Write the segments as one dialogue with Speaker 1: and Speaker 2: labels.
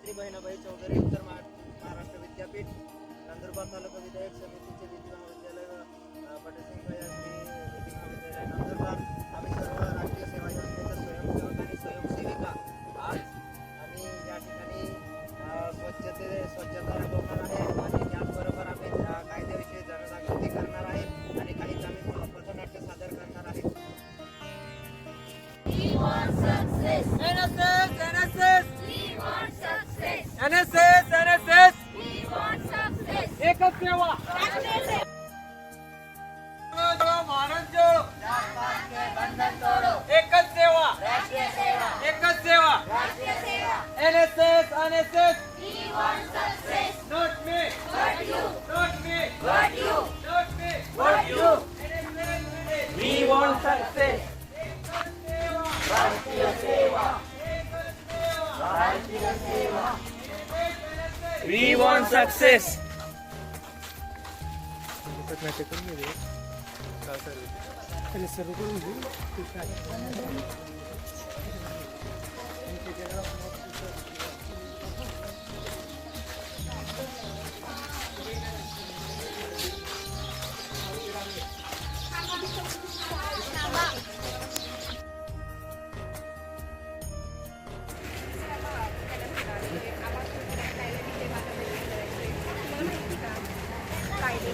Speaker 1: सावित्री बहिणाबाई चौधरी उत्तर महाराष्ट्र विद्यापीठ नंदुरबार तालुका विधायक समितीचे विधी महाविद्यालय पटेसिंग श्री विधी महाविद्यालय नंदुरबार आम्ही सर्व राष्ट्रीय सेवा योजनेच्या स्वयंसेवक आणि स्वयंसेविका आज आम्ही या ठिकाणी स्वच्छता राबवणार आहे आणि त्याचबरोबर आम्ही कायद्याविषयी जनजागृती करणार आहे आणि काहीच आम्ही पथनाट्य सादर करणार आहे.
Speaker 2: NSS एकच सेवा भारत जोडो एकच सेवा एकच सेवा NSS not me not you we want success राष्ट्रीय सेवा we want success.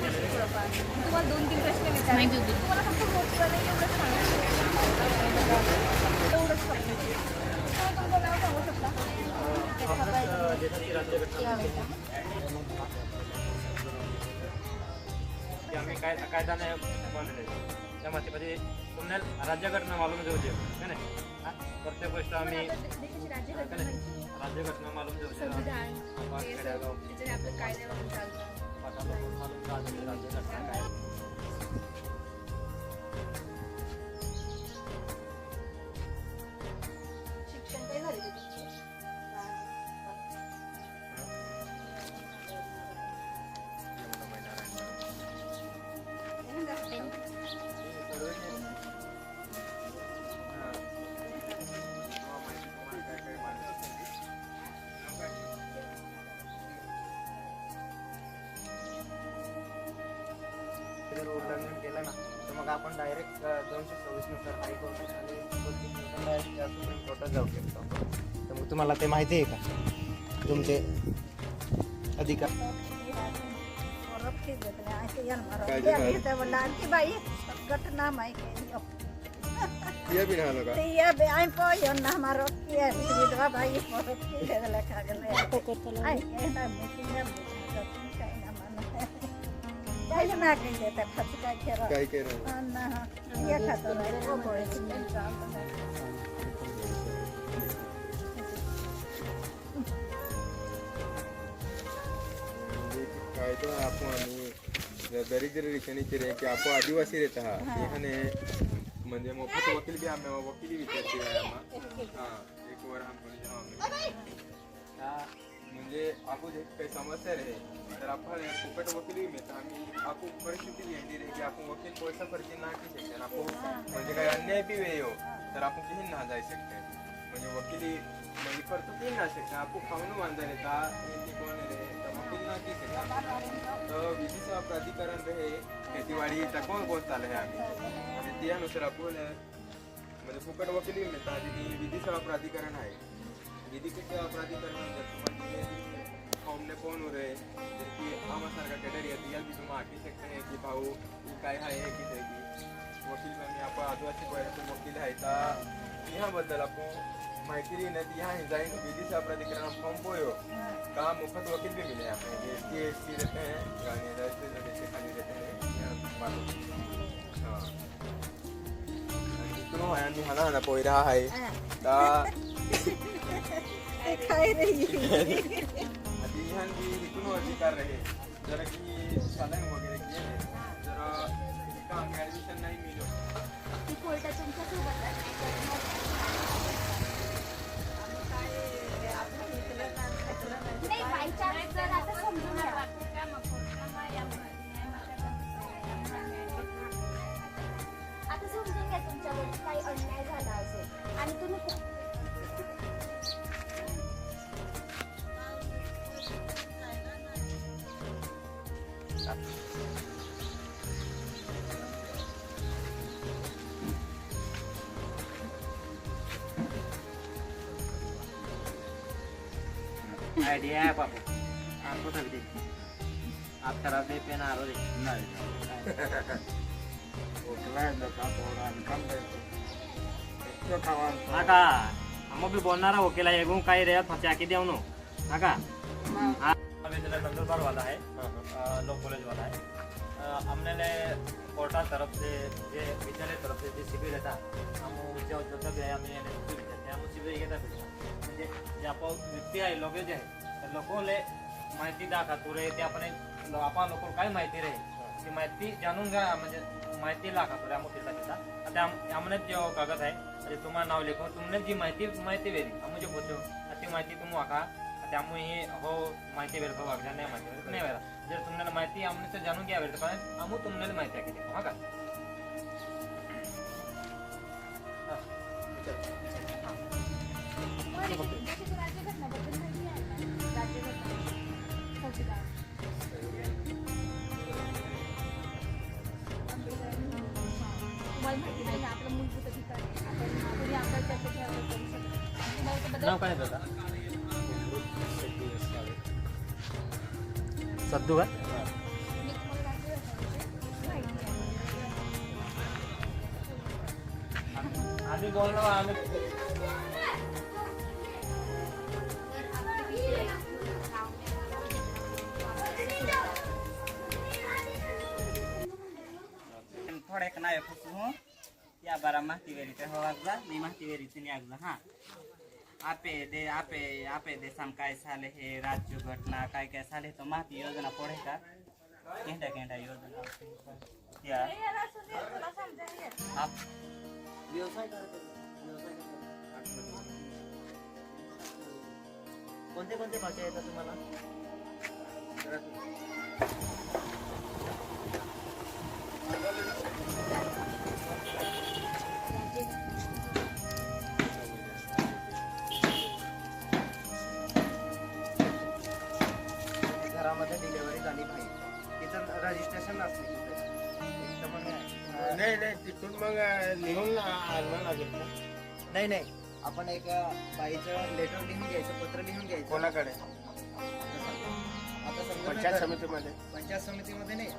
Speaker 3: तुम्हाला 2-3 प्रश्न विचारायचे तुम्हाला फक्त मोठं नाही एवढंच सांगायचं एवढंच फक्त तुम्हाला नाव सांगू शकता
Speaker 1: आम्ही कायदा नाही बनवले त्या माहितीमध्ये तुम्हाला राज्यघटना मालूम देऊ दे नाही प्रत्येक गोष्ट आम्ही राज्यघटना मालूम देऊ
Speaker 3: आपलं कायद्यावरून चालतं शिक्षण काय झाले
Speaker 1: जर उल्लंघन केलं ना तर मग आपण डायरेक्ट 226 नुसार हायकोर्ट आणि सुप्रीम कोर्टात जाऊ शकतो. तर मग तुम्हाला ते माहिती आहे का तुमचे अधिकार?
Speaker 3: घटना माहिती
Speaker 4: ये भी ना लगा
Speaker 3: ये आई को यो ना हमारो किया विधवा भाई फोटो की ले लखा गले आई कहना मीटिंग में काय ना माने काय ना कह देता खत का खेरा
Speaker 4: काय कह रहे हो
Speaker 3: ना ये खातो रे वो बोले चिंता चालतो
Speaker 4: काय तो आपण दरिद्र रिक्षाने रे की आपण आदिवासी रेत हा एखाने म्हणजे मोफत वकील भी आम्ही वकिली विचारते हां एक वर हम म्हणजे आपण जे काही समस्या रहे तर आपण फुकट वकिली मिळतं आम्ही आपण परिस्थिती येते रे की आपण वकील पैसा खर्च ना की शकते आपण म्हणजे काही अन्याय बी वेळ हो तर आपण किती ना जाऊ शकते म्हणजे वकिली म्हणजे खर्च किती ना शकते आपण खाऊन बांधा येता कोण रे तर वकील ना की शकता तर विधी सेवा प्राधिकरण रहे खेतीवाडी कोण कोण चालू आहे आम्ही म्हणजे त्यानुसार आपण म्हणजे फुकट वकिली मिळतात आणि विधी सेवा प्राधिकरण आहे विधी सेवा प्राधिकरण म्हणजे हमने कौन हो रहे कि आमासारखा कैटेरिया दिया भी तुम आके सकते हैं कि भाऊ काय आहे की जायगी वकील में आपण आदिवासी वयाचे वकील आहे तर ह्याबद्दल आपण माहिती नाही ह्या जाईन विधी सेवा प्राधिकरण फॉर्म पोयो का मुफ्त वकील भी मिले आपने ST रहते हैं गाने जैसे खाली रहते हैं मालूम हाँ इतना है नहीं हना ना पोई रहा है ता
Speaker 3: खाई रही
Speaker 4: ध्यान भी इतना अधिकार रहे जरा की सालन वगैरे किए जरा काम ऍडमिशन नाही मिळो
Speaker 3: ती कोर्टात तुमच्या सोबत नाही बाय चान्स जर आता समजून घ्या आता समजून घ्या तुमच्यावर काही अन्याय झाला असेल आणि तुम्ही
Speaker 1: आयडिया है पापू आपको तभी दे आप तरफ दे पेन आ रो दे
Speaker 5: नाका हम भी बोलना रहा वकील है एगो काई रे फचा के देवनो नाका हां विद्यालय नंदुरबार वाला है लॉ कॉलेज वाला है हमने ले कोर्टा तरफ से जे विद्यालय तरफ से जे शिबिर रहता हम उच्च तक गया हमने हम शिबिर घेता म्हणजे जे आपण व्यक्ती आहे लोक जे आहे लोक ले माहिती दाखवतो रे ते आपण आपण लोक काय माहिती रे ती माहिती जाणून घ्या म्हणजे माहिती दाखवतो रे आम्ही तिथला आता हमने जो कागज आहे ते तुम्हाला नाव लिखो तुमने जी माहिती वेरी हम जो बोलतो ती माहिती तुम वाका त्यामुळे हे हो माहिती वेळ का वागजा नाही माहिती नाही वेळा जर तुम्हाला माहिती आमने से जाणून घ्या वेळ कारण आम्ही तुम्हाला माहिती आहे की हा का नाव काय दादा सद्दू का आम्ही बोललो आम्ही
Speaker 1: थोडे एक नाव फसू या बारा माहिती वेरीचे हो आगला मी माहिती वेरीचे नाही आगला हा आपे देशात काय झाले हे राज्य घटना काय काय झाले तो माहिती योजना पडे का केंटा योजना या आप व्यवसाय कोणते कोणते भाषा येतात तुम्हाला घरामध्ये डिलिव्हरी झाली पाहिजे तिचं रजिस्ट्रेशन असते
Speaker 2: नाही तिथून मग लिहून आणवं लागेल ना
Speaker 1: नाही आपण एक बाईचं लेटर लिहून घ्यायचं पत्र लिहून घ्यायचं
Speaker 2: कोणाकडे
Speaker 1: आता समजा
Speaker 2: पंचायत समितीमध्ये
Speaker 1: पंचायत समितीमध्ये नाही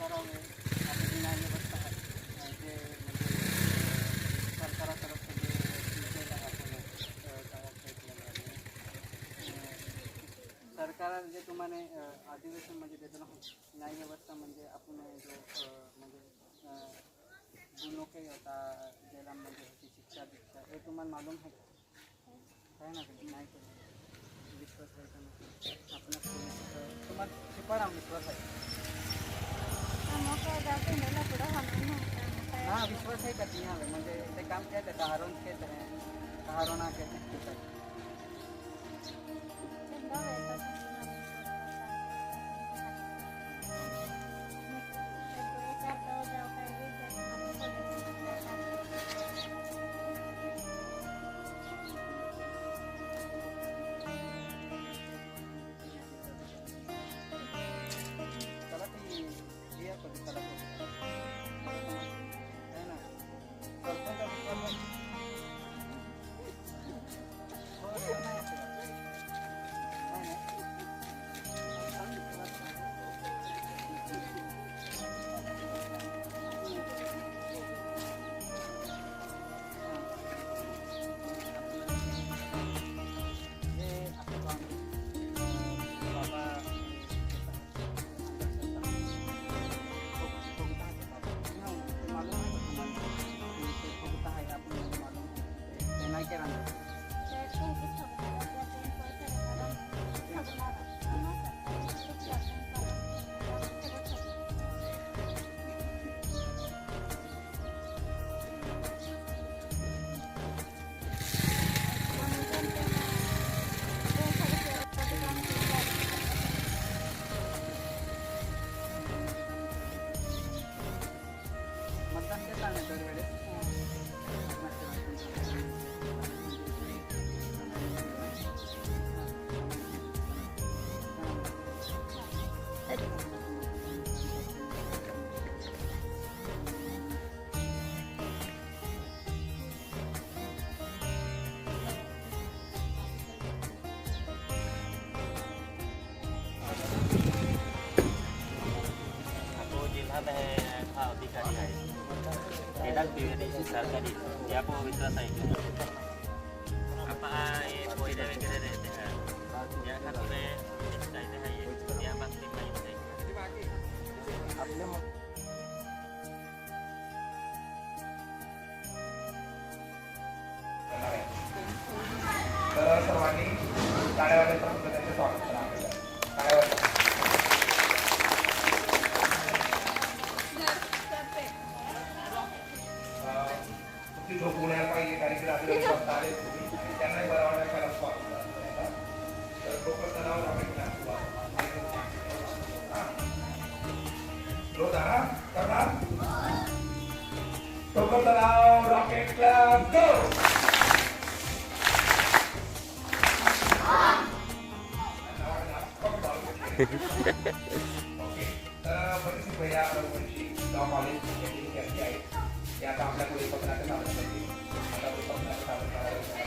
Speaker 6: करावे आपली न्यायव्यवस्था आहे जे म्हणजे सरकारातर्फे जे केलं आहे आपण सरकार जे तुम्हाला अधिवेशन म्हणजे देतो ना न्यायव्यवस्था म्हणजे आपण जो म्हणजे गुन्हो काही होता जेलामध्ये होती शिक्षा दीक्षा हे तुम्हाला मालूम आहे का ना नाही विश्वास आहे का नाही आपण तुम्हाला शिकवा विश्वास आहे हाँ विश्वास है करती यहाँ म्हणजे ते काम केलं दहारोन केलं दहारोना केलं चला ती हे कधी चला है ना सरपंच विश्वास हो नाही मतदान केलं ना दरवेळेस
Speaker 5: आपको जिल्हा हा अधिकारी आहे तेडाक द्विवेदी सरकारी याको विश्वास आहे आपण हे पोयरे वगैरे रहते हैं या खातिर चाहते हैं ये या बाकी माहिती आहे
Speaker 2: आपल्या
Speaker 7: तर सर्वांनी टाळ्या वाजवून त्यांचं स्वागत करा टाळ्या वाजवा. कुठली झोपून यायला पाहिजे कारण की रात्री वाजता आले तुम्ही आणि त्यांनाही बरं वाटायला स्वागत करा. तर डोकं तणाव राखायला करणार डोकं तणाव रॉकेट क्लब गो. परिस्थिती भैया रघुवंशी लॉ कॉलेज यांनी विद्यार्थी आहेत ते आता आपल्याकडे पत्राचं सादर करतील आता ते पत्राचं सादर करायचं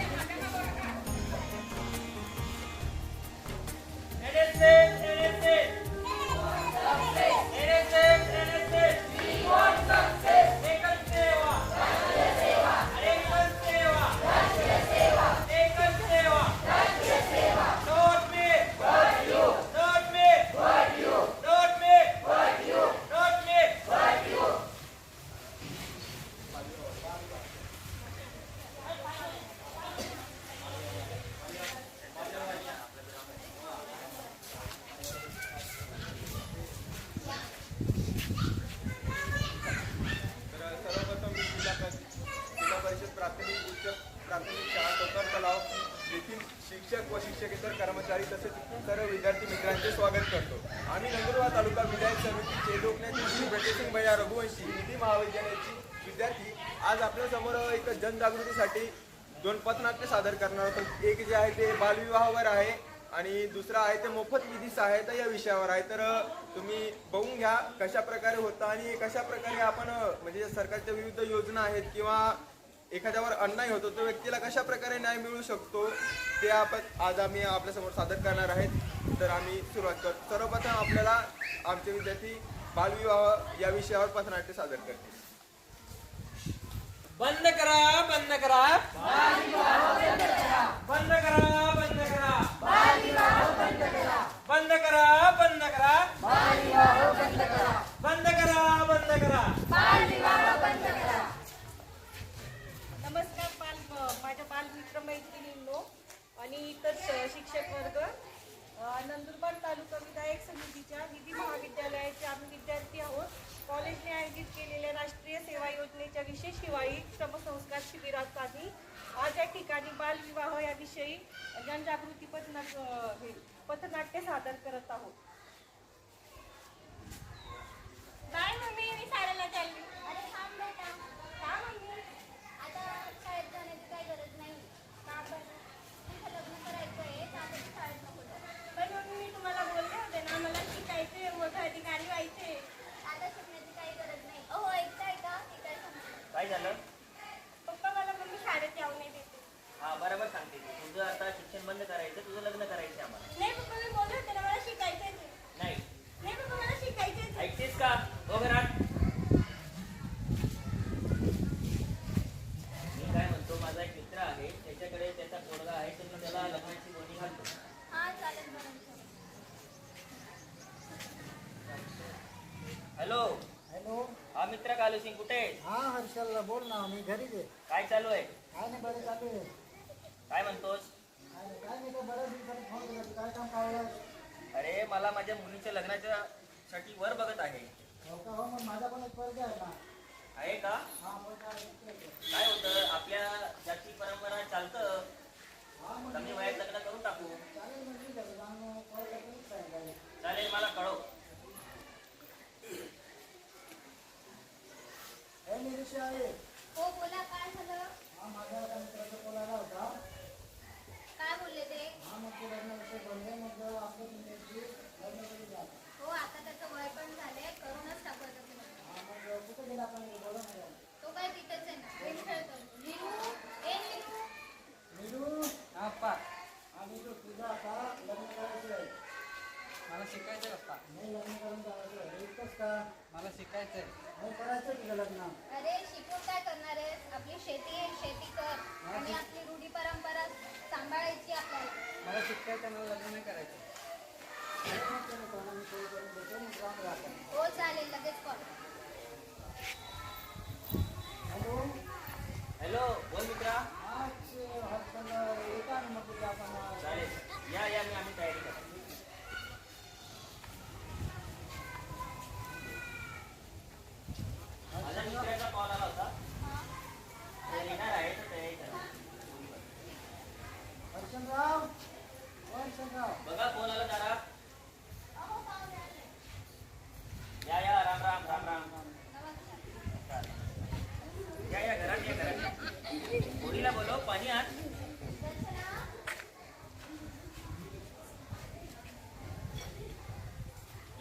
Speaker 7: शिक्षक व शिक्षकेतर कर्मचारी तसेच सर्व विद्यार्थी मित्रांचे स्वागत करतो. आम्ही नंदुरबार तालुका विधायक समितीचे लोकनेते श्री प्रतापसिंग भैया रघुवंशी निधी महाविद्यालयाची विद्यार्थी आज आपल्या समोर एक जनजागृतीसाठी 2 पथनाट्य सादर करणार आहोत. एक जे आहे ते बालविवाहावर आहे आणि दुसरा आहे ते मोफत विधी सहायता या विषयावर आहे. तर तुम्ही बघून घ्या कशा प्रकारे होतं आणि कशा प्रकारे आपण म्हणजे सरकारच्या विविध योजना आहेत किंवा एखाद्यावर अन्याय होतो तो व्यक्तीला कशा प्रकारे न्याय मिळू शकतो ते आज आम्ही आपल्यासमोर सादर करणार आहेत. तर आम्ही सुरुवात करतो. सर्वप्रथम आपल्याला आमचे विद्यार्थी बालविवाह या विषयावर पथनाट्य सादर करतील.
Speaker 5: बंद करा बंद करा बंद करा बंद करा बंद करा बंद करा बंद करा बंद करा बंद करा.
Speaker 8: नमस्कार माझ्या बालमित्र मैत्रिणींनो आणि इतर शिक्षक वर्ग. नंदुरबार तालुका विधायक समितीच्या विधी महाविद्यालयाचे आम्ही विद्यार्थी आहोत. कॉलेजने आयोजित केलेल्या राष्ट्रीय सेवा योजनेच्या विशेष हिवाळी श्रमसंस्कार शिबिरासाठी आज या ठिकाणी बालविवाह याविषयी जनजागृती पथनाट्य सादर करत आहोत.
Speaker 9: बाय मम्मी, मी शाळेला चालली. अरे थांब बेटा. का मम्मी? आता शाळेत जाण्याची काही गरज नाही. का बरं? तुझं लग्न करायचं आहे तर आता तू शाळेत नको जाऊ. पण मम्मी, मी तुम्हाला बोलले होते ना मला शिकायचे, मोठे अधिकारी व्हायचे. आता शिकण्याची काही गरज नाही. अहो ऐकताय का? ती काय सांगते.
Speaker 10: काय झालं?
Speaker 9: पप्पा मला मम्मी शाळेत जाऊ नाही देते.
Speaker 10: हा बरोबर सांगते तू. तुझं आता शिक्षण बंद करायचं, तुझं लग्न करायचं आम्हाला.
Speaker 9: नाही पप्पा, मी बोलले होते ना मला शिकायचंय ते.
Speaker 10: नाही
Speaker 9: नाही पप्पा, मला शिकायचंय.
Speaker 10: ऐकतेस का? हो घरात. मी काय म्हणतो, माझा एक मित्र आहे, त्याच्याकडे त्याचा पोरगा आहे, तर मी त्याला लग्नाची बोलणी घालतो.
Speaker 9: हा चालेल बरं.
Speaker 10: Hello
Speaker 1: hello.
Speaker 10: हा मित्र कालू सिंग, कुठे आहे?
Speaker 1: हा हर्षल बोल ना, मी घरीच आहे.
Speaker 10: काय चालू आहे?
Speaker 1: काय नाही, बरं चालू आहे.
Speaker 10: काय म्हणतोस?
Speaker 1: काय नाही, तो बऱ्याच दिवसांनी फोन केला. तू काय काम पाहिलं?
Speaker 10: अरे मला माझ्या मुलीच्या लग्नाच्या साठी वर बघत आहे.
Speaker 1: हो का? हो, मग माझा पण एक वर्ग आहे ना.
Speaker 10: आहे का?
Speaker 1: हा मग काय?
Speaker 10: काय होतं, आपल्या जाती परंपरा चालतं,
Speaker 1: हा मग
Speaker 10: कमी वयात लग्न करून टाकू.
Speaker 1: चालेल, मग ठीक आहे. जाऊन कॉल करूनच सांगायला.
Speaker 10: चालेल, मला कळव.
Speaker 1: हे निरीक्षा आहे.
Speaker 9: हो बोला, काय झालं?
Speaker 1: हा माझ्या एका मित्राचा कॉल आला होता.
Speaker 9: काय बोलले ते?
Speaker 1: हा मग ते लग्नाविषयी बोलले. मग आपलं तुमच्याशी लग्न कधी द्या.
Speaker 9: हो आता त्याचं वय पण झालंय, करूनच टाकू आता ते लग्न.
Speaker 1: हा मग कुठे गेला आपण बोला नाही.
Speaker 9: तो काय तिथेच आहे ना, गेम खेळतो. नीरू, ए नीरू.
Speaker 1: नीरू.
Speaker 6: हा पप्पा,
Speaker 1: हा नीरू, तुझं आता लग्न करायचं आहे.
Speaker 6: मला शिकायचं आहे पप्पा.
Speaker 1: नाही लग्न करून जायचं आहे. इतकंच का?
Speaker 6: मला शिकायचं आहे.
Speaker 1: नाही करायचं तुझं लग्न.
Speaker 9: अरे शिकून काय करणार आहेस? आपली शेती आहे, शेती कर आणि आपली रूढी परंपरा सांभाळायची आपल्याला.
Speaker 6: मला शिकायचं आहे, मला लग्न नाही करायचं.
Speaker 1: मी कॉल करून देतो. मग जाऊन राहतो.
Speaker 9: हो चालेल, लगेच कॉल.
Speaker 1: हॅलो.
Speaker 10: हॅलो, बोल मित्रा.
Speaker 1: आज हर्षल येता ना मग तुझ्या आपण.
Speaker 10: चालेल, या मी आम्ही तयारी करतो. माझ्या मित्राचा कॉल आला होता, तो येणार आहे, तर तयारी करा.
Speaker 1: हर्षलराव. हर्षलराव.
Speaker 10: बघा फोन आला जरा. या राम राम राम राम. या घरात या घरात. पोरीला बोलव, पाणी आण.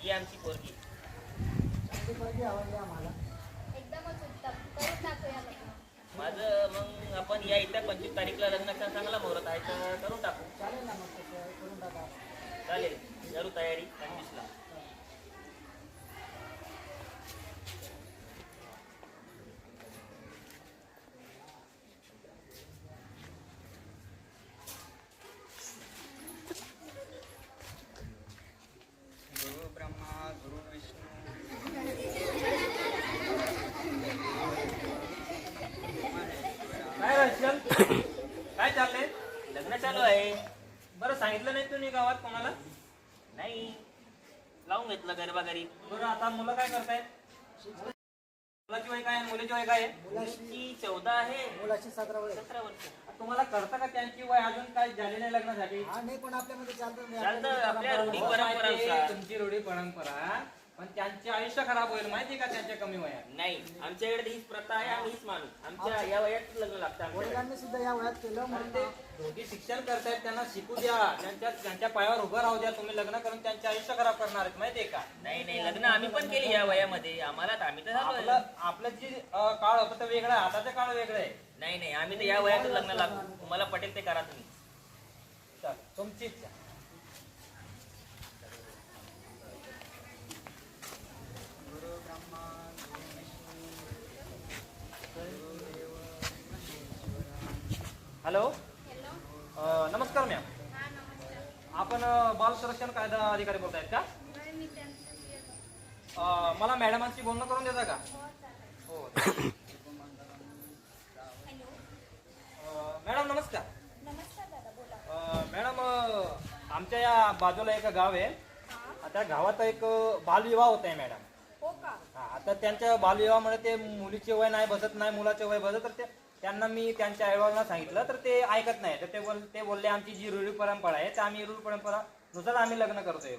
Speaker 10: ही आमची पोरगी.
Speaker 1: चांगली पाहिजे, आवडली आम्हाला.
Speaker 9: एकदमच उत्तम, करून टाकूया लग्न.
Speaker 10: माझं मग आपण या इथल्या 25 तारीखला लग्नाचा चांगला मुहूर्त आहे, तर करून टाकू.
Speaker 1: चालेल ना मग तसं करून टाका.
Speaker 10: चालेल, करू तयारी 25ला.
Speaker 6: गुरु ब्रह्मा, गुरु विष्णू.
Speaker 5: काय हर्षल, काय चाललंय?
Speaker 10: लग्न चालू आहे.
Speaker 5: बरं सांगितलं नाही तुम्ही गावात कोणाला?
Speaker 10: नाही, लावून घेतलं गरबागरी.
Speaker 5: बरं आता मुलं काय करतायत? मुलाची वय काय आहे, मुलीची वय काय आहे?
Speaker 10: मुलीची 14 आहे,
Speaker 1: मुलाची 17 वय.
Speaker 10: 17 वर्ष.
Speaker 5: तुम्हाला कळतं का त्यांची वय अजून काय झाली नाही लग्नासाठी?
Speaker 1: हा नाही, पण आपल्यामध्ये चालतं.
Speaker 10: चालतं आपल्या रूढी
Speaker 5: हो, माहिती आहे,
Speaker 10: परंपरा.
Speaker 5: तुमची रूढी परंपरा, पण त्यांचे आयुष्य खराब होईल माहिती का त्यांच्या कमी वयात.
Speaker 10: नाही, आमच्याकडे हीच प्रथा आहे, आम्ही हीच मानू. आमच्या या वयात लग्न लागतं आमच्याकडे.
Speaker 1: वडिलांनी सुद्धा या वयात केलं
Speaker 5: आणि
Speaker 1: म्हणून
Speaker 5: ते दोघी शिक्षण करतायत, त्यांना शिकू द्या, त्यांच्या पायावर उभं राहू द्या. तुम्ही लग्न करून त्यांचे आयुष्य खराब करणार आहेत माहितीये का?
Speaker 10: नाही लग्न आम्ही पण केली या वयामध्ये. आम्ही तर झालो.
Speaker 5: आपलं जे काळ होतं ते वेगळं आहे, आताचं काळ वेगळं आहे.
Speaker 10: नाही नाही, आम्ही तर या वयातच लग्न लागू. तुम्हाला पटेल ते करा तुम्ही.
Speaker 5: चल, तुमची इच्छा. हॅलो, नमस्कार मॅम. आपण बाल संरक्षण कायदा अधिकारी बोलतायत का? मला मॅडमांशी बोलणं करून देता का? हो. मॅडम नमस्कार.
Speaker 3: नमस्कार दादा, बोला.
Speaker 5: मॅडम, आमच्या या बाजूला एक गाव आहे. त्या गावात एक बालविवाह होत आहे मॅडम.
Speaker 3: हो का?
Speaker 5: आता त्यांच्या बालविवाहामुळे ते मुलीचे वय नाही बसत, नाही मुलाचे वय बसत. तर त्यांना मी त्यांच्या आईवडिलांना सांगितलं तर ते ऐकत नाही. तर ते बोलले आमची जी रूढी परंपरा आहे तर आम्ही रूढी परंपरानुसार आम्ही लग्न करतोय.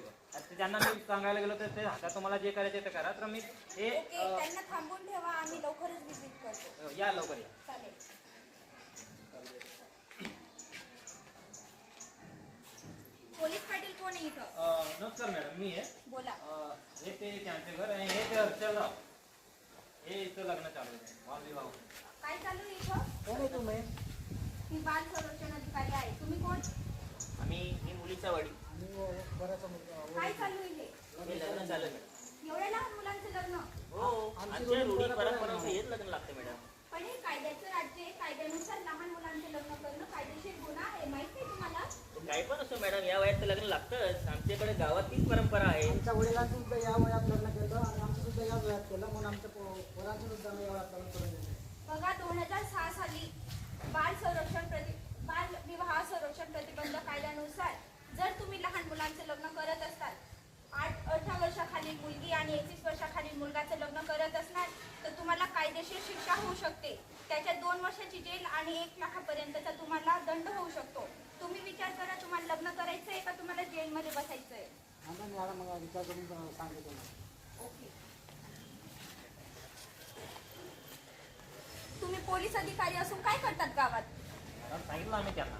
Speaker 5: त्यांना मी सांगायला गेलो तर ते आता तुम्हाला जे करायचे ते करा. तर मी हे
Speaker 3: त्यांना थांबून ठेवा, आम्ही लवकरच विजिट करतो.
Speaker 5: या लवकर या.
Speaker 3: चालेल. पोलीस पाटील कोण आहे इथं?
Speaker 5: नमस्कार मॅडम, मी आहे.
Speaker 3: बोला.
Speaker 5: हे ते त्यांचे घर आहे. हे ते हर्षलराव. हे इथं लग्न चालू आहे, बालविवाह.
Speaker 3: काय चालू आहे इथं?
Speaker 5: कोण आहे तुम्ही?
Speaker 3: मी बाल संरक्षण अधिकारी आहे. तुम्ही कोण?
Speaker 10: आम्ही ही मुलीचा वडील.
Speaker 3: काय चालू आहे हे?
Speaker 10: हे लग्न झालं मॅडम.
Speaker 3: एवढ्या लहान मुलांचं लग्न?
Speaker 10: हो, आमच्या रूढी परंपरानुसार हेच लग्न लागतं मॅडम.
Speaker 3: पण हे कायद्याचं राज्य आहे. कायद्यानुसार लहान मुलांचे लग्न करणं कायदेशीर गुन्हा आहे. माहिती आहे तुम्हाला?
Speaker 10: काही पण असो मॅडम, या वयात तर लग्न लागतंच. आमच्याकडे गावात तीच परंपरा आहे.
Speaker 6: आमच्या वडिलांचं सुद्धा या वयात लग्न केलं आणि आमचं सुद्धा या वयात केलं, म्हणून आमच्या पोरांचं सुद्धा आम्ही या वयात लग्न करून दिलं.
Speaker 3: बघा, 2006 साली बाल विवाह संरक्षण प्रतिबंध कायद्यानुसार जर तुम्ही लहान मुलांचे लग्न करत असाल, 18 वर्षाखालील मुलगी आणि 21 वर्षाखालील मुलगाचं लग्न करत असणार तर तुम्हाला कायदेशीर शिक्षा होऊ शकते. त्याच्यात 2 वर्षाची जेल आणि 1 लाखापर्यंतचा तुम्हाला दंड होऊ शकतो. तुम्ही विचार करा, तुम्हाला लग्न करायचंय का तुम्हाला जेलमध्ये बसायचंय?
Speaker 6: आम्ही मॅडम मला विचार करून सांगितलं.
Speaker 3: ओके. तुम्ही पोलीस अधिकारी असून काय करतात गावात?
Speaker 5: सांगितलं आम्ही त्यांना.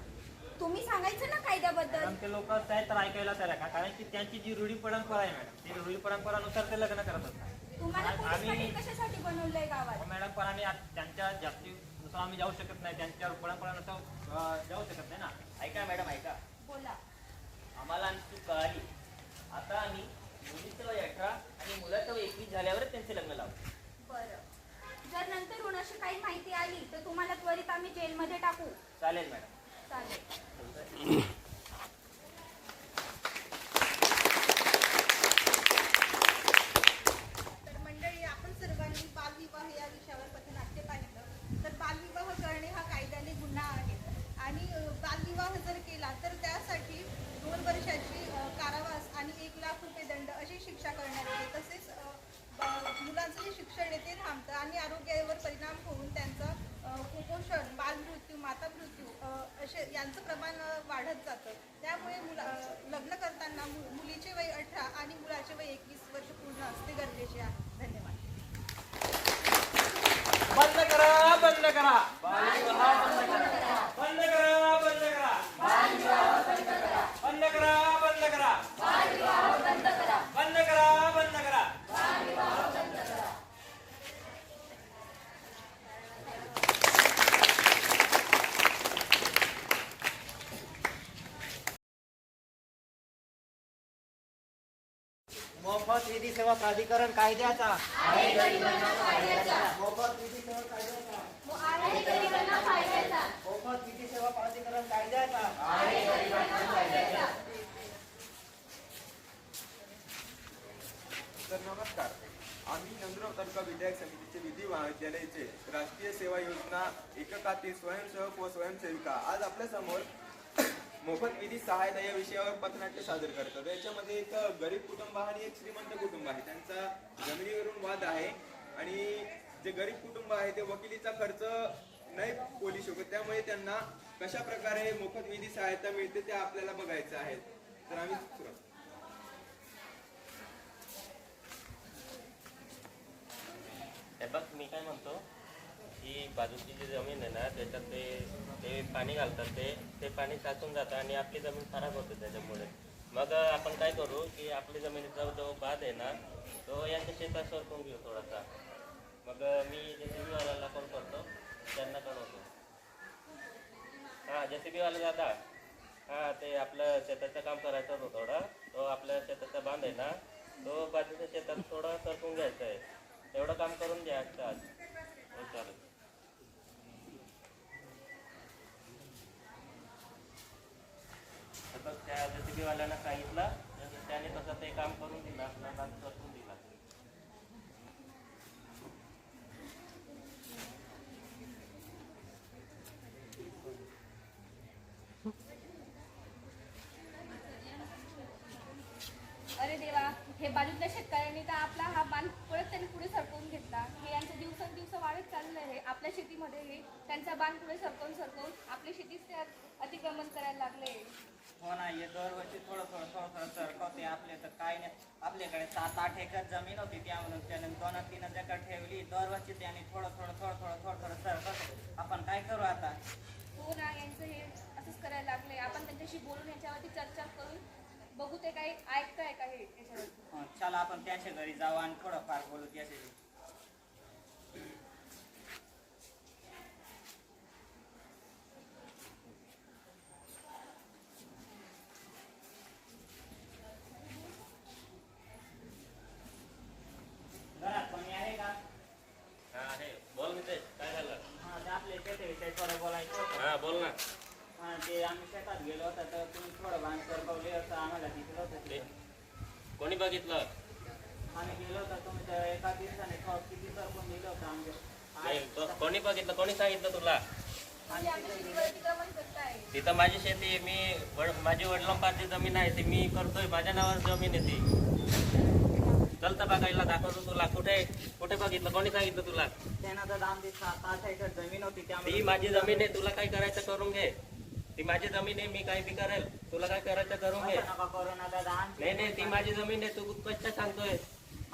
Speaker 3: तुम्ही सांगायचं ना कायद्याबद्दल.
Speaker 5: कारण ते लोक काय तर ऐकायला तयार का? कारण की त्यांची जी रूढी परंपरा आहे मॅडम, ती रूढी परंपरानुसार ते लग्न करत असतात.
Speaker 3: तुम्हाला पोलीस पाटील कशासाठी बनवलंय गावात?
Speaker 5: मॅडम, पण आम्ही त्यांच्या जास्तीनुसार आम्ही जाऊ शकत नाही, त्यांच्या परंपरानुसार जाऊ शकत नाही ना.
Speaker 10: ऐका मॅडम, ऐका.
Speaker 3: बोला.
Speaker 10: आम्हाला आमची चूक कळाली. आता आम्ही मुलीचं वय 18 आणि मुलाचं वय 21 झाल्यावरच त्यांचे लग्न लावू.
Speaker 3: बरं. जर नंतरहून अशी काही माहिती आली तर तुम्हाला त्वरित आम्ही जेलमध्ये टाकू.
Speaker 10: चालेल मॅडम.
Speaker 3: चालेल.
Speaker 8: तर मंडळी, आपण सर्वांनी बालविवाह या विषयावर पथनाट्य पाहिलं. तर बालविवाह करणे हा कायद्याने गुन्हा आहे आणि बालविवाह जर केला तर त्यासाठी 2 वर्षाची कारावास आणि 1 लाख रुपये दंड अशी शिक्षा करण्यात येते. तसेच मुलांचं जे शिक्षण आहे ते थांबतं आणि आरोग्यावर परिणाम होऊन त्यांचं कुपोषण, बालमृत्यू, मातामृत्यू असे यांचं प्रमाण वाढत जातं. त्यामुळे लग्न करताना मुलीचे वय 18 आणि मुलाचे वय 21 वर्ष पूर्ण असणे गरजेचे आहे. धन्यवाद.
Speaker 5: बंद करा, बंद करा, बंद करा, बंद करा, बंद करा, बंद करा, बंद करा, बंद करा, बंद करा.
Speaker 1: मोफत विधी सेवा प्राधिकरण कायद्याचा. मोफत विधी सेवा कायद्याचा. मोफत विधी सेवा प्राधिकरण कायद्याचा.
Speaker 7: तर नमस्कार, आम्ही नंदुरबार तालुका विधायक समितीचे विधी महाविद्यालयाचे राष्ट्रीय सेवा योजना एककातील स्वयंसेवक व स्वयंसेविका आज आपल्या समोर मोफत विधी सहायता या विषयावर पथनाट्य सादर करतात. याच्यामध्ये एक गरीब कुटुंब आणि एक श्रीमंत कुटुंब आहे. त्यांचा जमिनीवरून वाद आहे आणि जे गरीब कुटुंब आहे ते वकिलीचा खर्च नाही बोलू शकत, त्यामुळे त्यांना कशा प्रकारे मोफत विधी सहायता मिळते ते आपल्याला बघायचं आहे. तर आम्ही
Speaker 10: हे बघ, मी काय म्हणतो की बाजूची जी जमीन आहे ना त्याच्यात ते पाणी घालतात, ते पाणी साचून जातं आणि आपली जमीन खराब होते त्याच्यामुळे. मग आपण काय करू की आपली जमिनीचा जो बाद आहे ना तो यांच्या शेतात सरकून घेऊ थोडासा. मग मी जे टी व्हीवाल्याला कॉल करतो, त्यांना कळवतो. हां JCB वाला दादा, हां ते आपलं शेताचं काम करायचं होतं थोडं. तो आपल्या शेताचा बांध आहे ना, तो बाजूच्या शेतात थोडं सरकून घ्यायचं आहे. तेवढं काम करून द्या आजच्या आज. हो चालेल. तर त्या JCB वाल्यानं सांगितलं, त्याने तसं ते काम करून दिलं, आपला बांध सरकून दिला.
Speaker 9: अरे देवा, हे बाजूच्या शेतकऱ्यांनी तर आपला हा बांध परत त्यांनी पुढे सरकवून घेतला. हे यांचं दिवसेंदिवस वाढत चाललं आहे. आपल्या शेतीमध्ये हे त्यांचा बांध पुढे सरकवून आपली शेतीच ते अतिक्रमण करायला लागले.
Speaker 6: हो ना, हे दरवर्षी थोडं थोडं सरकवते. आपले तर काही नाही, आपल्याकडे 7-8 एकर जमीन होती, त्यामुळे त्याने 2-3 एकर ठेवली. दरवर्षी त्याने थोडं सरकवते. आपण काय करू आता?
Speaker 9: हो ना, यांचं हे असंच करायला लागले. आपण त्यांच्याशी बोलून याच्यावरती चर्चा करून बघू ते काही ऐकताय का हे याच्यावर.
Speaker 6: चला आपण त्याच्या घरी जाऊ आणि थोडंफार बोलू त्याच्याशी. घरात कोणी आहे का?
Speaker 10: हां आहे. बोल मितेश, काय झालं?
Speaker 6: हा, ते आपल्या शेतीविषयी थोडं बोलायचं होतं.
Speaker 10: हां बोल ना.
Speaker 6: हा, ते आम्ही शेतात गेलो होतो तर तुम्ही थोडं बांध सरकवले असं आम्हाला दिसलं होतं ते.
Speaker 10: कोणी बघितलं?
Speaker 6: आम्ही गेलो होतो, तुम्ही तर एका दिवसाने किती सरकून दिलं होतं
Speaker 10: नाही, कोणी बघितलं? कोणी सांगितलं तुला?
Speaker 9: म्हणजे आपल्या शेतीवर अतिक्रमण करताय.
Speaker 10: तिथं माझी शेती आहे, माझी वडिलोपार्जित जमीन आहे, ती मी करतोय, माझ्या नावावर जमीन आहे ती. चल तर बघायला दाखवतो तुला. कुठे कुठे बघितलं? कोणी सांगितलं तुला?
Speaker 6: त्यांना तर दाम 7-8 एकर जमीन होती,
Speaker 10: ती
Speaker 6: त्यामुळे
Speaker 10: माझी जमीन आहे, तुला काय करायचं करून घे. ती माझी जमीन आहे, मी काय बी करेल, तुला काय करायचं करून घे.
Speaker 6: असं नका करू ना दादा.
Speaker 10: नाही नाही, ती माझी जमीन आहे, तू कशा सांगतोय?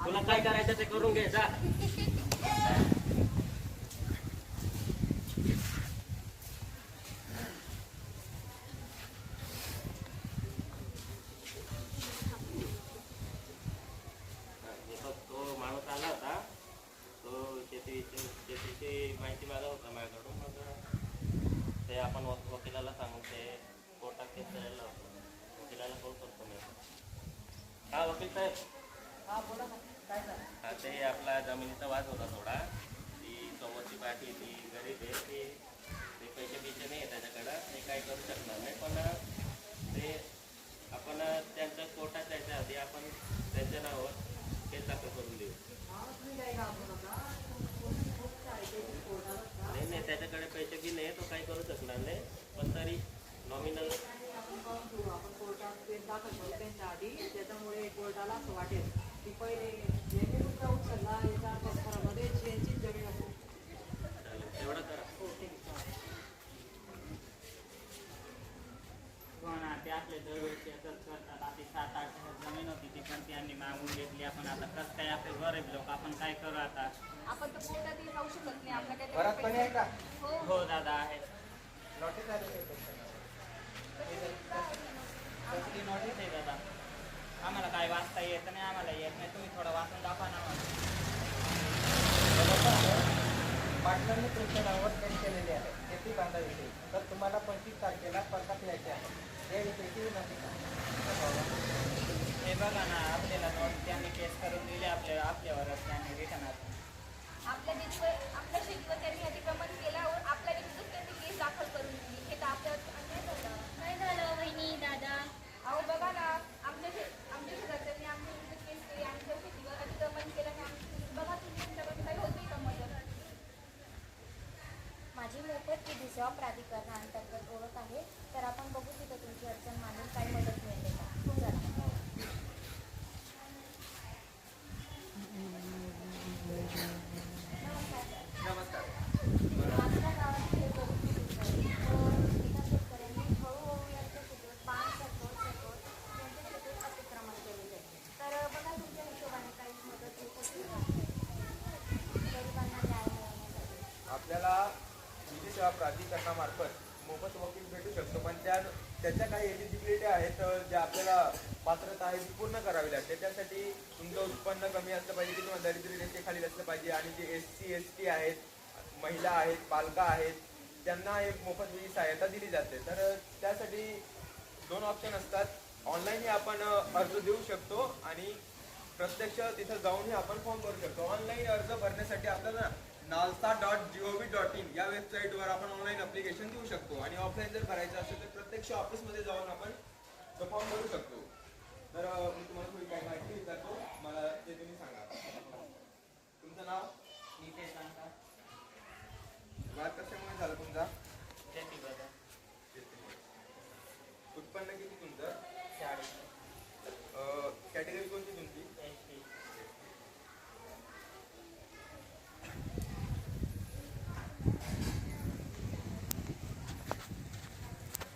Speaker 10: तुला काय करायचं ते करून घे, जा. तो माणूस आला होता, तो शेतीची माहिती मागत होता माझ्याकडून. मग ते आपण वकिलाला सांगून ते कोर्टात केस करायला होतं. वकिलाला फोन करतो मी. हा वकील साहेब.
Speaker 6: हा बोला ना, काय झालं?
Speaker 10: हा ते आपला जमिनीचा वाद होता थोडा. ती समोरची पार्टी ती गरीब आहे, ते पैसे नाही आहे त्याच्याकडं, ते काही करू शकणार नाही. पण ते आपण त्यांचं कोर्टात जायच्या आधी आपण त्यांच्या नावावर केस दाखल करून देऊ. नाही नाही, त्याच्याकडे पैसे बी नाही, तो काही करू शकणार नाही. पण तरी नॉमिनल
Speaker 11: आपण कोर्टात केस दाखल करू त्यांच्या आधी. त्याच्यामुळे कोर्टाला असं वाटेल की पहिले यांनी मुद्दा उचलला, याच्या प्रकारामध्ये यांचीच जमीन असेल.
Speaker 10: एवढं करा.
Speaker 6: हो ना, ते आपले दरवर्षी असंच करतात. आपली 7-8 एकर जमीन होती, ती पण त्यांनी मागून घेतली. आपण आता कसं काय, आपले गरीब लोक, आपण काय करू आता?
Speaker 9: आपण तर कोर्टातही जाऊ शकत नाही. आपल्या काही
Speaker 1: घरात कोणी आहे का?
Speaker 9: हो
Speaker 6: हो दादा आहे.
Speaker 1: नोटीस आली आहे.
Speaker 6: कसली नोटीस आहे दादा? आम्हाला काय वाचता येत नाही, आम्हाला येत नाही. तुम्ही थोडं वाचून दाखवा ना मला.
Speaker 1: पाटलांनी तुमच्या नावावर केस केलेली आहे शेती बांधाविषयी. तर तुम्हाला 25 तारखेला परत यायचे आहे. याविषयीची विनंती करा.
Speaker 6: हे बघा ना, आपल्याला नोट त्यांनी केस करून दिली आपल्यावरच त्यांनी रिटर्न.
Speaker 9: आपल्या शेतीवर त्यांनी अतिक्रमण केल्यावर आपल्या विरुद्ध त्यांनी केस दाखल करून दिली. हे तर आपल्यावर अन्याय झाला.
Speaker 12: काय झालं वहिनी दादा?
Speaker 9: अहो बघा ना, आमच्या शेजारच्यांनी आमच्या विरुद्ध केस केली, आमच्या शेतीवर अतिक्रमण केल्याने बघा तुम्ही तुमच्याकडून काही होते का मदत?
Speaker 12: माझी मोफत ती दिसेवा प्राधिकरणाअंतर्गत ओळख आहे, तर आपण बघू तिथं तुमची अडचण मांडून काही मदत मिळते का. हो जरा.
Speaker 7: नमस्कार.
Speaker 12: माझ्या गावात हे बघून एका शेतकऱ्यांनी हळूहळू यांच्या शेतीवर बाण सरकवत त्यांच्या शेतीवर अतिक्रमण केलेलं आहे. तर बघा तुमच्या हिशोबाने काही मदत होऊ शकते गरिबांना न्याय मिळवण्यासाठी.
Speaker 7: आपल्याला विधी सेवा प्राधिकरणामार्फत मोफत वकील भेटू शकतो, पण त्याच्या काही एलिजिबिलिटी आहेत ज्या आपल्याला पात्रता आहे ती पूर्ण करावी लागते. त्यासाठी तुमचं उत्पन्न कमी असलं पाहिजे, की तुम्हाला दारिद्र्य रेषेखाली असलं पाहिजे, आणि जे SC ST आहेत, महिला आहेत, बालका आहेत, त्यांना एक मोफत विधी सहायता दिली जाते. तर त्यासाठी 2 ऑप्शन असतात. ऑनलाईनही आपण अर्ज देऊ शकतो आणि प्रत्यक्ष तिथं जाऊनही आपण फॉर्म भरू शकतो. ऑनलाईन अर्ज भरण्यासाठी आपल्याला nalsa.gov.in या वेबसाईटवर आपण ऑनलाईन ॲप्लिकेशन देऊ शकतो आणि ऑफलाईन जर भरायचं असेल तर प्रत्यक्ष ऑफिसमध्ये जाऊन आपण तो फॉर्म भरू शकतो. तर मी तुम्हाला थोडी काही माहिती विचारतो, मला ते तुम्ही सांगा. तुमचं नाव?
Speaker 6: नितेश सांगा.
Speaker 7: वाद कशामुळे झालं तुमचा?
Speaker 6: शेती बद्दल.
Speaker 7: उत्पन्न किती तुमचं?
Speaker 6: 40.
Speaker 7: कॅटेगरी कोणती तुमची?
Speaker 6: ST.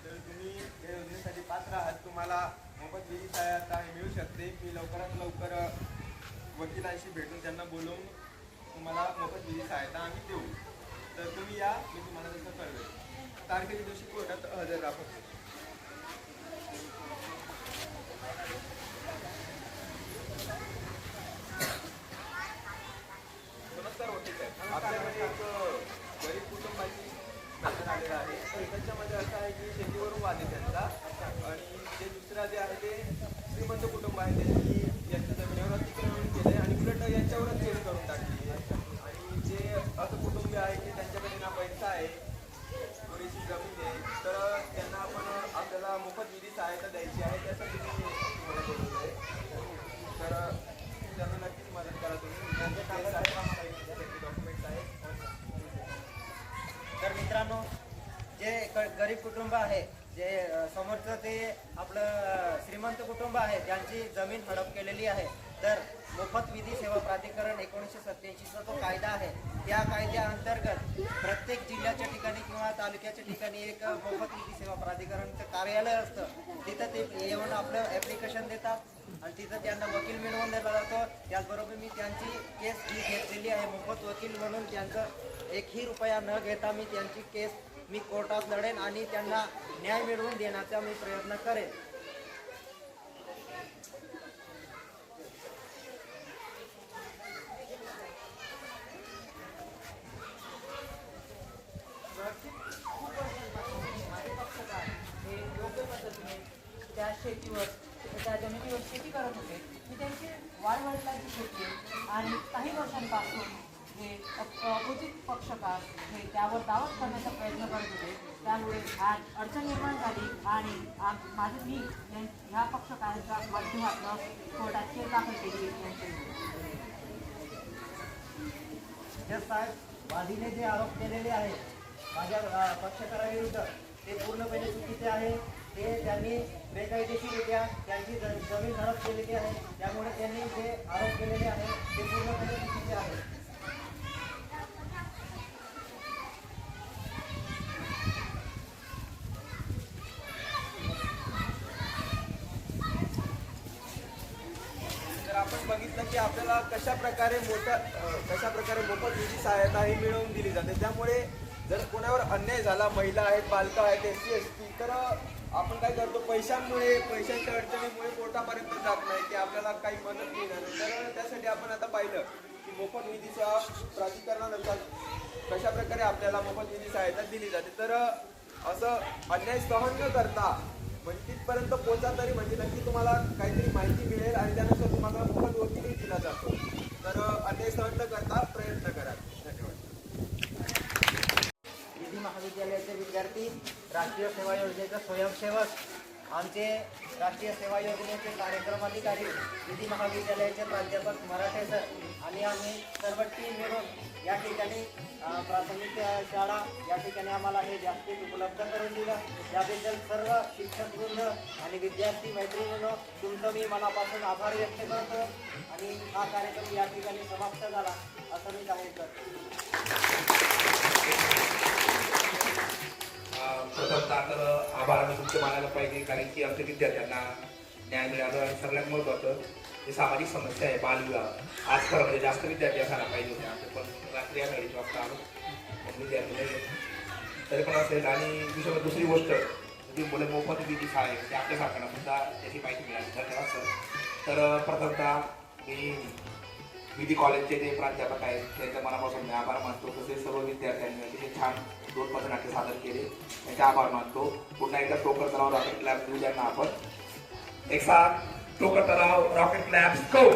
Speaker 7: तर तुम्ही या योजनेसाठी पात्र आहात. तुम्हाला मोफत विधी सहायता मिळू शकते. मी लवकरात लवकर वकिलांशी भेटून त्यांना बोलवून तुम्हाला मोफत विधी सहायता आम्ही देऊ. तर तुम्ही या, मी तुम्हाला तसं कळवेल. तारखेच्या दिवशी कोर्टात हजर राहा फक्त. नमस्कार वकील साहेब. आपल्याकडे एक गरीब कुटुंबाची मॅटर आलेला आहे. तर त्याच्यामध्ये असं आहे की शेतीवरून वाद आहे त्यांचा आणि जे दुसरा जे आहे ते श्रीमंत कुटुंब आहे त्यांनी यांच्या जमिनीवर अतिक्रमण केलं आणि उलट यांच्यावरच केस करून टाकली आणि जे असं कुटुंब आहे की त्यांच्याकडे ना पैसा आहे, पुरेशी जमीन आहे, तर त्यांना आपण आपल्याला मोफत विधी सहायता द्यायची आहे. त्यासाठी मी तुम्हाला बोलवलं आहे. तर त्यांना नक्कीच मदत करा तुम्ही. त्यांचे केस आहे, त्यांचे डॉक्युमेंट्स आहेत.
Speaker 1: तर मित्रांनो, जे गरीब कुटुंब आहे, जे समोरचं ते आपलं श्रीमंत कुटुंब आहे, त्यांची जमीन हडप केलेली आहे. तर मोफत विधी सेवा प्राधिकरण 1987चा जो कायदा आहे, त्या कायद्याअंतर्गत प्रत्येक जिल्ह्याच्या ठिकाणी किंवा तालुक्याच्या ठिकाणी एक मोफत विधी सेवा प्राधिकरणचं कार्यालय असतं. तिथं ते येऊन आपलं ॲप्लिकेशन देतात आणि तिथं त्यांना वकील मिळवून दिला जातो. त्याचबरोबर मी त्यांची केस जी घेतलेली आहे मोफत वकील म्हणून, त्यांचं 1ही रुपया न घेता मी त्यांची केस मी कोर्टात लढेन आणि त्यांना न्याय मिळवून देण्याचा मी प्रयत्न करेन.
Speaker 11: माझे पक्षकार हे योग्य पद्धतीने त्या शेतीवर त्या जमिनीवर शेती करत होते. मी त्यांची वाढवडिलांची शेती आणि काही वर्षांपासून हे अपोजिट पक्षकार हे त्यावर दावा करण्याचा प्रयत्न करत होते. त्यामुळे आज अडचण निर्माण झाली आणि माझे मी ह्या पक्षकाराच्या माध्यमातून कोर्टात केस दाखल केली.
Speaker 1: जज साहेब, वादीने जे आरोप केलेले आहेत माझ्या पक्षकाराविरुद्ध ते पूर्णपणे चुकीचे आहे. ते त्यांनी बेकायदेशीररित्या त्यांची जमीन हडप केलेली आहे. त्यामुळे त्यांनी जे आरोप केलेले आहेत ते पूर्णपणे चुकीचे आहे.
Speaker 7: तर आपण बघितलं की आपल्याला कशा प्रकारे मोफत विधी सहायता ही मिळवून दिली जाते. त्यामुळे जर कोणावर अन्याय झाला, महिला आहेत, बालकं आहेत, SC ST, तर आपण काय करतो, पैशांच्या अडचणीमुळे कोर्टापर्यंत जात नाही की आपल्याला काही मदत मिळणार नाही. तर त्यासाठी आपण आता पाहिलं की मोफत विधी सेवा प्राधिकरणानुसार कशा प्रकारे आपल्याला मोफत विधी सहायता दिली जाते. तर असं अन्याय सहन न करता म्हणजे तिथपर्यंत पोचा तरी म्हणजे नक्की तुम्हाला काहीतरी माहिती मिळेल आणि त्यानुसार तुम्हाला मोफत वकीलही दिला जातो. तर अन्याय सहन न करता प्रयत्न करा. धन्यवाद.
Speaker 1: विधी महाविद्यालयाचे विद्यार्थी, राष्ट्रीय सेवा योजनेचे स्वयंसेवक, आमचे राष्ट्रीय सेवा योजनेचे कार्यक्रमाधिकारी, विधी महाविद्यालयाचे प्राध्यापक मराठे सर आणि आम्ही सर्व टीम मिळून या ठिकाणी प्राथमिक शाळा या ठिकाणी आम्हाला हे व्यासपीठ उपलब्ध करून दिलं. त्याबद्दल सर्व शिक्षकवृंद आणि विद्यार्थी मैत्रिणींनो तुमचं मी मनापासून आभार व्यक्त करतो आणि हा कार्यक्रम या ठिकाणी समाप्त झाला असं मी जाहीर करतो.
Speaker 13: प्रथमतः तर आभार आम्ही तुमचे मानायला पाहिजे, कारण की आमच्या विद्यार्थ्यांना न्याय मिळालं आणि सगळ्यात महत्त्वाचं ही सामाजिक समस्या आहे बालविवाह. आज खरं म्हणजे जास्त विद्यार्थी असायला पाहिजे होते आमचे, पण रात्री 2:30 वाजता आलो विद्यार्थी नाही तरी पण असेल. आणि दुसरी गोष्ट जी मुलं मोफत विधी सहाय्य ते आपल्या सरकारला सुद्धा त्याची माहिती मिळाली. धन्यवाद सर. तर प्रथमतः मी विधी कॉलेजचे जे प्राध्यापक आहेत त्यांच्या मनापासून मी आभार मानतो. तसेच सर्व विद्यार्थ्यांनी अतिशय छान 2 पथनाट्य सादर केले, त्यांचे आभार मानतो. पुन्हा एकदा टोकर तलाव रॉकेट लॅब देऊ त्यांना आपण. एक साथ टोकर तलाव रॉकेट लॅब गो.